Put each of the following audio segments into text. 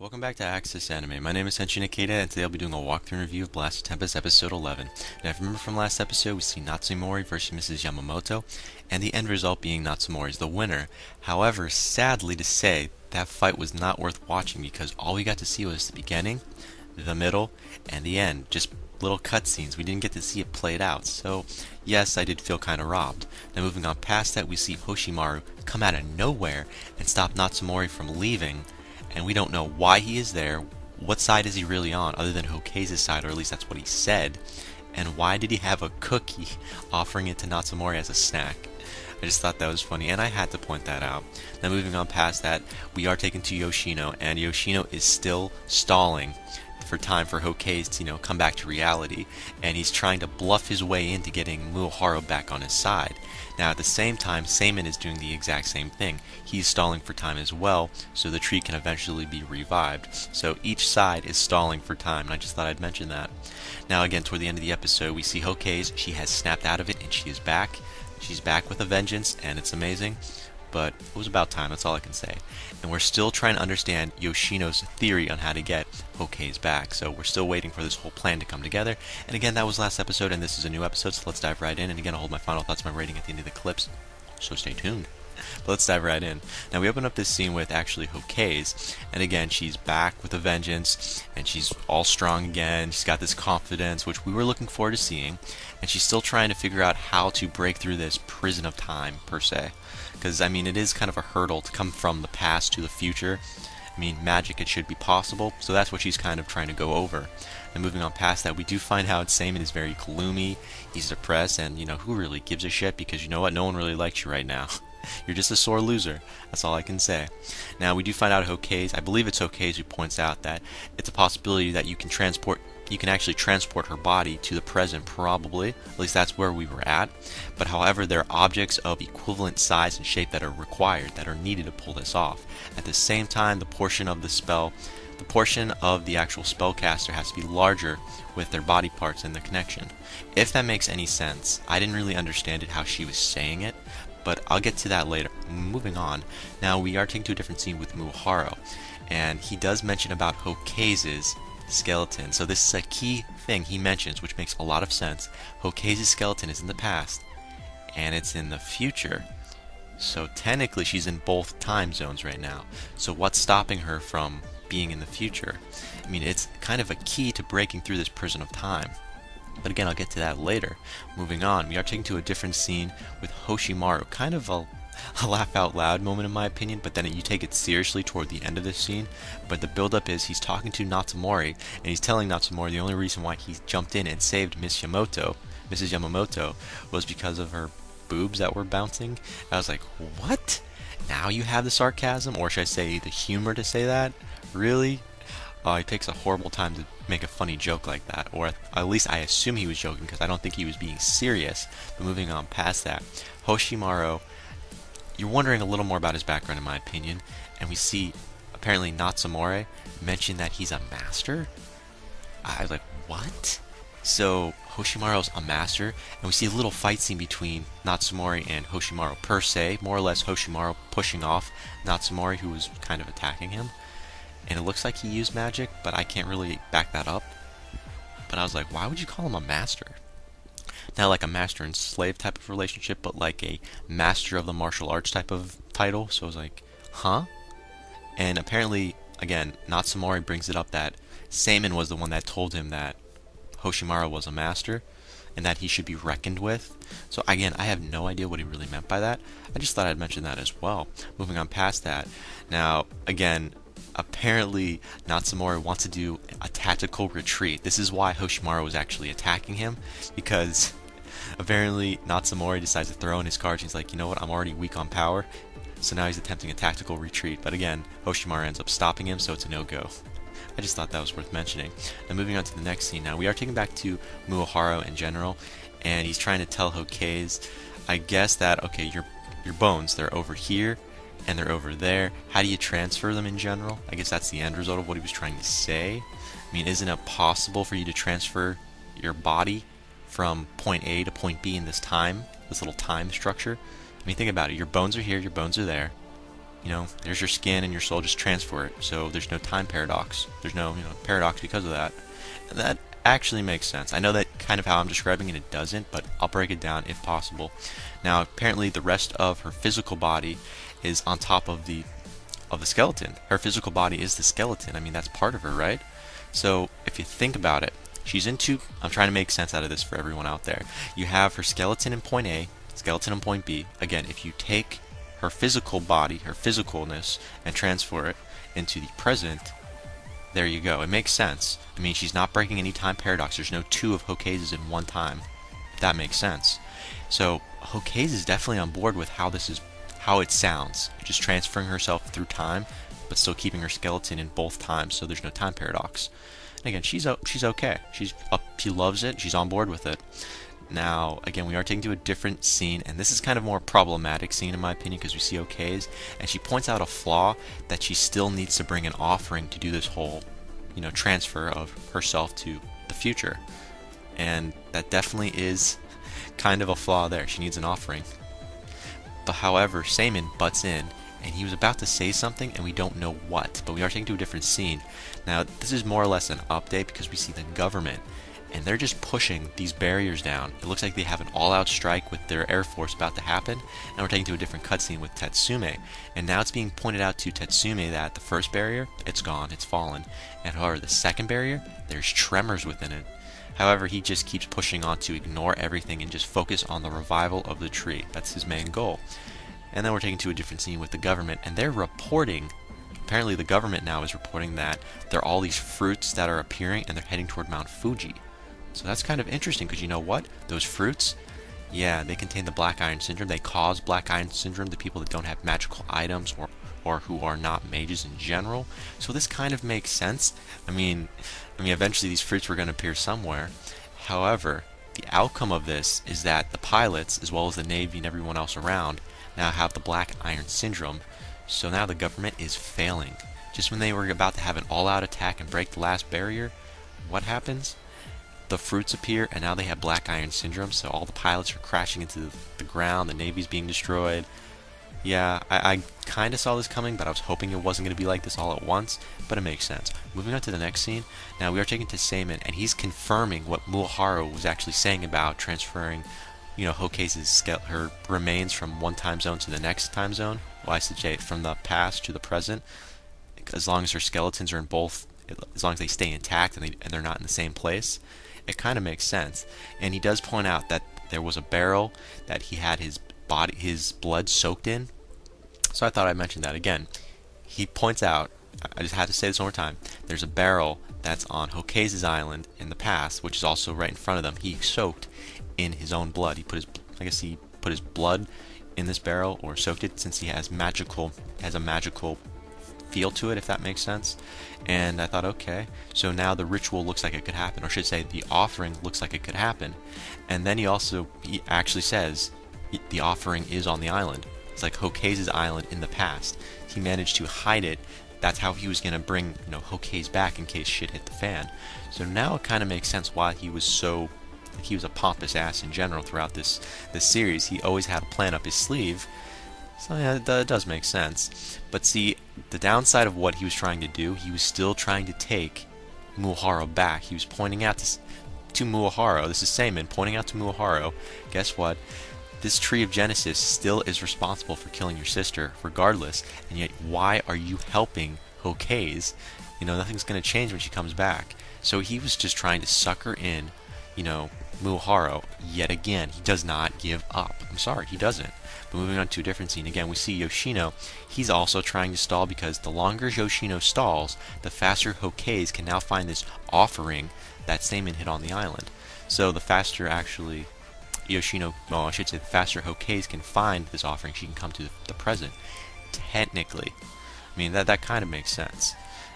Welcome back to Access Anime. My name is Henshin Ikeda, and today I'll be doing a walkthrough and review of Blast of Tempest episode 11. Now, if you remember from last episode, we see Natsumori versus Mrs. Yamamoto, and the end result being Natsumori's the winner. However, sadly to say, that fight was not worth watching because all we got to see was the beginning, the middle, and the end. Just little cutscenes. We didn't get to see it played out. So, yes, I did feel kind of robbed. Now, moving on past that, we see Hoshimaru come out of nowhere and stop Natsumori from leaving. And we don't know why he is there, what side is he really on, other than Hokei's side, or at least that's what he said, and why did he have a cookie offering it to Natsumori as a snack? I just thought that was funny, and I had to point that out. Now moving on past that, we are taken to Yoshino, and Yoshino is still stalling for time for Hokei's to, come back to reality, and he's trying to bluff his way into getting Muohara back on his side. Now at the same time, Seimin is doing the exact same thing. He's stalling for time as well, so the tree can eventually be revived. So each side is stalling for time, and I just thought I'd mention that. Now again, toward the end of the episode, we see Hokei's. She has snapped out of it, and she is back. She's back with a vengeance, and it's amazing. But it was about time, that's all I can say. And we're still trying to understand Yoshino's theory on how to get Hokei's back. So we're still waiting for this whole plan to come together. And again, that was last episode, and this is a new episode, so let's dive right in. And again, I'll hold my final thoughts, my rating at the end of the clips, so stay tuned. But let's dive right in. Now we open up this scene with actually Hokei's, and again she's back with a vengeance, and she's all strong again. She's got this confidence, which we were looking forward to seeing, and she's still trying to figure out how to break through this prison of time, per se. Because, I mean, it is kind of a hurdle to come from the past to the future. I mean, magic, it should be possible, so that's what she's kind of trying to go over. And moving on past that, we do find out Seimin is very gloomy, he's depressed, and, who really gives a shit? Because you know what, no one really likes you right now. You're just a sore loser. That's all I can say. Now, we do find out Hokei's, I believe it's Hokei's who points out that it's a possibility that you can actually transport her body to the present, probably. At least that's where we were at. But however, there are objects of equivalent size and shape that are required, that are needed to pull this off. At the same time, the portion of the actual spellcaster has to be larger with their body parts in the connection. If that makes any sense. I didn't really understand it how she was saying it, but I'll get to that later. Moving on, now we are taken to a different scene with Muohara, and he does mention about Hokei's skeleton. So this is a key thing he mentions, which makes a lot of sense. Hokei's skeleton is in the past, and it's in the future. So technically she's in both time zones right now. So what's stopping her from being in the future? I mean, it's kind of a key to breaking through this prison of time. But again, I'll get to that later. Moving on, we are taken to a different scene with Hoshimaru. Kind of a laugh out loud moment in my opinion, but then you take it seriously toward the end of this scene. But the build-up is he's talking to Natsumori, and he's telling Natsumori the only reason why he jumped in and saved Mrs. Yamamoto, was because of her boobs that were bouncing. And I was like, what? Now you have the sarcasm, or should I say the humor to say that? Really? He picks a horrible time to make a funny joke like that, or at least I assume he was joking because I don't think he was being serious. But moving on past that, Hoshimaru, you're wondering a little more about his background in my opinion, and we see apparently Natsumori mention that he's a master. I was like, what? So Hoshimaru's a master, and we see a little fight scene between Natsumori and Hoshimaru per se, more or less Hoshimaru pushing off Natsumori, who was kind of attacking him. And it looks like he used magic, but I can't really back that up. But I was like, why would you call him a master? Not like a master and slave type of relationship, but like a master of the martial arts type of title. So I was like, huh? And apparently, again, Natsumori brings it up that Seimin was the one that told him that Hoshimaru was a master and that he should be reckoned with. So again, I have no idea what he really meant by that. I just thought I'd mention that as well. Moving on past that. Now, again, apparently Natsumori wants to do a tactical retreat. This is why Hoshimaru was actually attacking him, because apparently Natsumori decides to throw in his cards. He's like, you know what, I'm already weak on power, so now he's attempting a tactical retreat. But again, Hoshimaru ends up stopping him, so it's a no-go. I just thought that was worth mentioning. Now moving on to the next scene. Now we are taken back to Muohara in general, and he's trying to tell Hokei's, I guess that, okay, your bones, they're over here, and they're over there. How do you transfer them in general? I guess that's the end result of what he was trying to say. I mean, isn't it possible for you to transfer your body from point A to point B in this little time structure? I mean, think about it. Your bones are here, your bones are there. there's your skin and your soul, just transfer it. So there's no time paradox. There's no, paradox because of that. And that actually makes sense. I know that kind of how I'm describing it, it doesn't, but I'll break it down if possible. Now, apparently the rest of her physical body is on top of the skeleton. Her physical body is the skeleton. I mean, that's part of her, right? So if you think about it, I'm trying to make sense out of this for everyone out there. You have her skeleton in point A, skeleton in point B. Again, if you take her physical body, her physicalness, and transfer it into the present, there you go. It makes sense. I mean, she's not breaking any time paradox. There's no two of Hokases in one time, if that makes sense. So Hokase is definitely on board with how it sounds, just transferring herself through time, but still keeping her skeleton in both times, so there's no time paradox. And again, she's okay. She loves it. She's on board with it. Now, again, we are taking to a different scene, and this is kind of more problematic scene in my opinion, because we see Okays, and she points out a flaw that she still needs to bring an offering to do this whole, transfer of herself to the future. And that definitely is kind of a flaw there. She needs an offering. But however, Seimin butts in, and he was about to say something, and we don't know what, but we are taking to a different scene. Now, this is more or less an update because we see the government, and they're just pushing these barriers down. It looks like they have an all-out strike with their air force about to happen, and we're taking to a different cutscene with Tetsume. And now it's being pointed out to Tetsume that the first barrier, it's gone, it's fallen. And however, the second barrier, there's tremors within it. However, he just keeps pushing on to ignore everything and just focus on the revival of the tree. That's his main goal. And then we're taken to a different scene with the government, and they're reporting, apparently the government now is reporting that there are all these fruits that are appearing and they're heading toward Mount Fuji. So that's kind of interesting, because you know what? Those fruits, yeah, they contain the Black Iron Syndrome. They cause Black Iron Syndrome to people that don't have magical items or who are not mages in general. So this kind of makes sense. I mean, eventually these fruits were going to appear somewhere. However, the outcome of this is that the pilots, as well as the Navy and everyone else around, now have the Black Iron Syndrome. So now the government is failing. Just when they were about to have an all-out attack and break the last barrier, what happens? The fruits appear, and now they have Black Iron Syndrome, so all the pilots are crashing into the ground, the Navy's being destroyed. Yeah, I kind of saw this coming, but I was hoping it wasn't going to be like this all at once, but it makes sense. Moving on to the next scene, now we are taken to Seimin, and he's confirming what Muharu was actually saying about transferring, Hokase's her remains from one time zone to the next time zone. Well, I should say from the past to the present, as long as her skeletons are in both, as long as they stay intact and they're not in the same place. It kind of makes sense. And he does point out that there was a barrel that he had his blood soaked in. So I thought I'd mention that again. He points out, I just had to say this one more time, there's a barrel that's on Hokase's island in the past, which is also right in front of them. He soaked in his own blood. He put his blood in this barrel, or soaked it, since he has a magical feel to it, if that makes sense. And I thought, okay, so now the ritual looks like it could happen, or I should say the offering looks like it could happen. And then he actually says the offering is on the island. It's like Hokase's island in the past. He managed to hide it. That's how he was going to bring, Hokase back in case shit hit the fan. So now it kind of makes sense why he was so, he was a pompous ass in general throughout this series. He always had a plan up his sleeve. So yeah, it does make sense. But see, the downside of what he was trying to do, he was still trying to take Muharu back. He was pointing out to Muharu, this is Seimin pointing out to Muharu, guess what? This tree of Genesis still is responsible for killing your sister, regardless, and yet why are you helping Hokase? Nothing's going to change when she comes back. So he was just trying to sucker in, Muharu yet again. He does not give up. I'm sorry, he doesn't. But moving on to a different scene, again, we see Yoshino. He's also trying to stall, because the longer Yoshino stalls, the faster Hokase can now find this offering that Seimin hid on the island. So the faster actually Yoshino, well, I should say the faster Hokase can find this offering, she can come to the present. Technically. I mean, that kind of makes sense.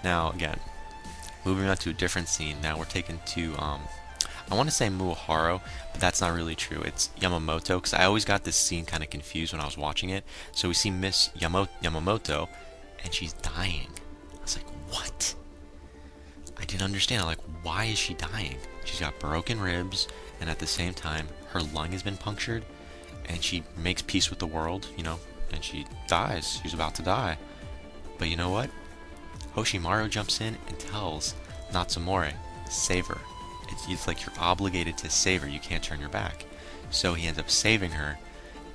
Now, again, moving on to a different scene. Now we're taken to, I want to say Muharu, but that's not really true. It's Yamamoto, because I always got this scene kind of confused when I was watching it. So we see Miss Yamamoto, and she's dying. I was like, what? I didn't understand. I'm like, why is she dying? She's got broken ribs, and at the same time, her lung has been punctured, and she makes peace with the world, and she dies. She's about to die. But you know what? Hoshimaru jumps in and tells Natsumori, save her. It's like you're obligated to save her. You can't turn your back. So he ends up saving her.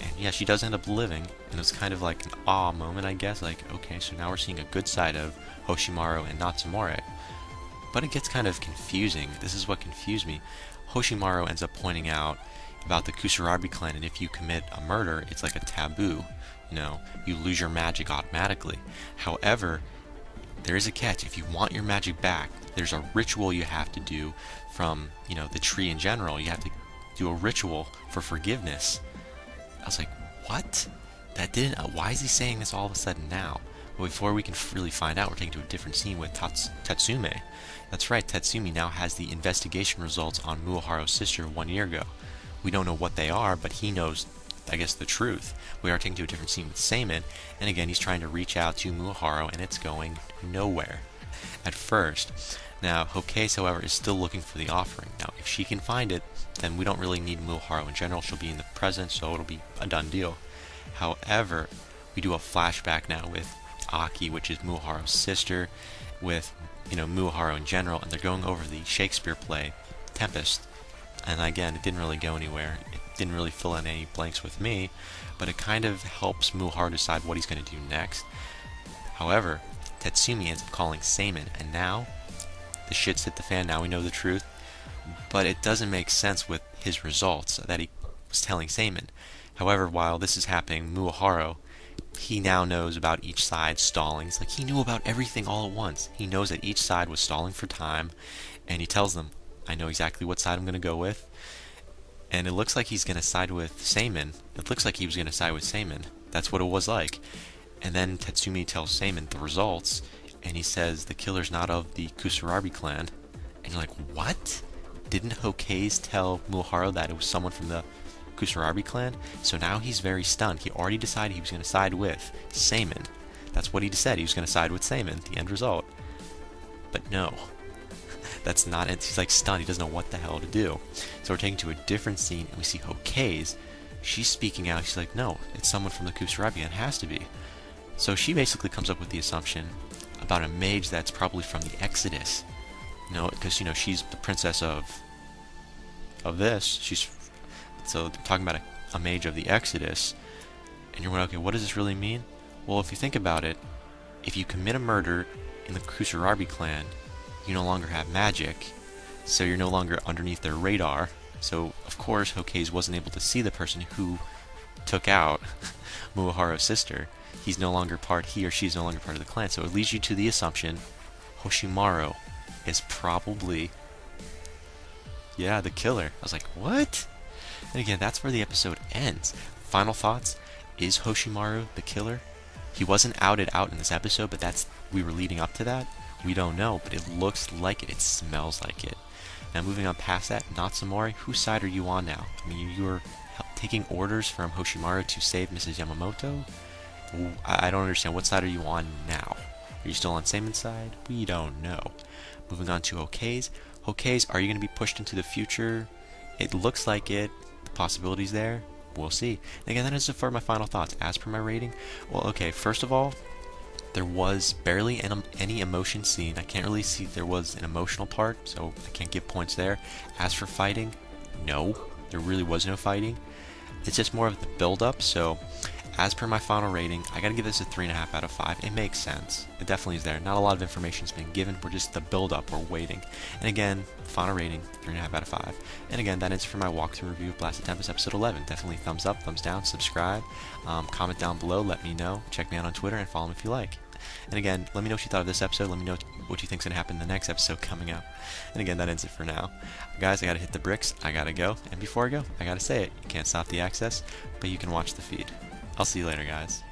And yeah, she does end up living. And it's kind of like an awe moment, I guess. Like, okay, so now we're seeing a good side of Hoshimaru and Natsumori. But it gets kind of confusing. This is what confused me. Hoshimaru ends up pointing out about the Kusarabi clan, and if you commit a murder, it's like a taboo. You know, you lose your magic automatically. However, there is a catch. If you want your magic back, there's a ritual you have to do from, you know, the tree in general. You have to do a ritual for forgiveness. I was like, what? That didn't... why is he saying this all of a sudden now? Well, before we can really find out, we're taken to a different scene with Tatsume. That's right, Tatsumi now has the investigation results on Muoharu's sister 1 year ago. We don't know what they are, but he knows, I guess, the truth. We are taken to a different scene with Seimin, and again, he's trying to reach out to Muoharu, and it's going nowhere at first. Now, Hokage, however, is still looking for the offering. Now, if she can find it, then we don't really need Muoharu in general. She'll be in the present, so it'll be a done deal. However, we do a flashback now with Aki, which is Muoharu's sister, with, you know, Muoharu in general, and they're going over the Shakespeare play, Tempest. And again, it didn't really go anywhere. It didn't really fill in any blanks with me, but it kind of helps Muoharu decide what he's going to do next. However, Tatsumi ends up calling Seimin, and now the shit's hit the fan. Now we know the truth, but it doesn't make sense with his results that he was telling Seimin. However, while this is happening, Muoharu, he now knows about each side stalling. It's like he knew about everything all at once. He knows that each side was stalling for time, and he tells them, I know exactly what side I'm going to go with. And it looks like he's going to side with Seimin. It looks like he was going to side with Seimin. That's what it was like. And then Tatsumi tells Seimin the results, and he says the killer's not of the Kusarabi clan. And you're like, what? Didn't Hokage tell Muoharu that it was someone from the Kusarabi clan? So now he's very stunned. He already decided he was going to side with Seimin. That's what he said. He was going to side with Seimin, the end result. But no. That's not it. He's like stunned. He doesn't know what the hell to do. So we're taken to a different scene, and we see Hokage. She's speaking out. She's like, no, it's someone from the Kusarabi. It has to be. So she basically comes up with the assumption about a mage that's probably from the Exodus. You know, because, you know, she's the princess of this. So they're talking about a mage of the Exodus. And you're like, okay, what does this really mean? Well, if you think about it, if you commit a murder in the Kusarabi clan, you no longer have magic, so you're no longer underneath their radar. So, of course, Hokage wasn't able to see the person who took out Muoharu's sister. He or she's no longer part of the clan. So it leads you to the assumption Hoshimaru is probably, yeah, the killer. I was like, what? And again, that's where the episode ends. Final thoughts? Is Hoshimaru the killer? He wasn't outed out in this episode, but we were leading up to that. We don't know, but it looks like it. It smells like it. Now, moving on past that, Natsumori, whose side are you on now? I mean, you're taking orders from Hoshimaru to save Mrs. Yamamoto? I don't understand. What side are you on now? Are you still on Seimin's side? We don't know. Moving on to Hokage. Hokage, are you going to be pushed into the future? It looks like it. The possibilities there. We'll see. And again, that is it for my final thoughts. As per my rating, well, okay, first of all, there was barely any emotion seen. I can't really see there was an emotional part, so I can't give points there. As for fighting, no, there really was no fighting. It's just more of the build-up, so as per my final rating, I gotta give this a 3.5 out of 5. It makes sense. It definitely is there. Not a lot of information's been given. We're just the build-up. We're waiting. And again, final rating, 3.5 out of 5. And again, that is for my walkthrough review of Blasted Tempest episode 11. Definitely thumbs up, thumbs down, subscribe, comment down below, let me know. Check me out on Twitter and follow me if you like. And again, let me know what you thought of this episode. Let me know what you think's gonna happen in the next episode coming up. And again, that ends it for now. Guys, I gotta hit the bricks. I gotta go. And before I go, I gotta say it. You can't stop the access, but you can watch the feed. I'll see you later, guys.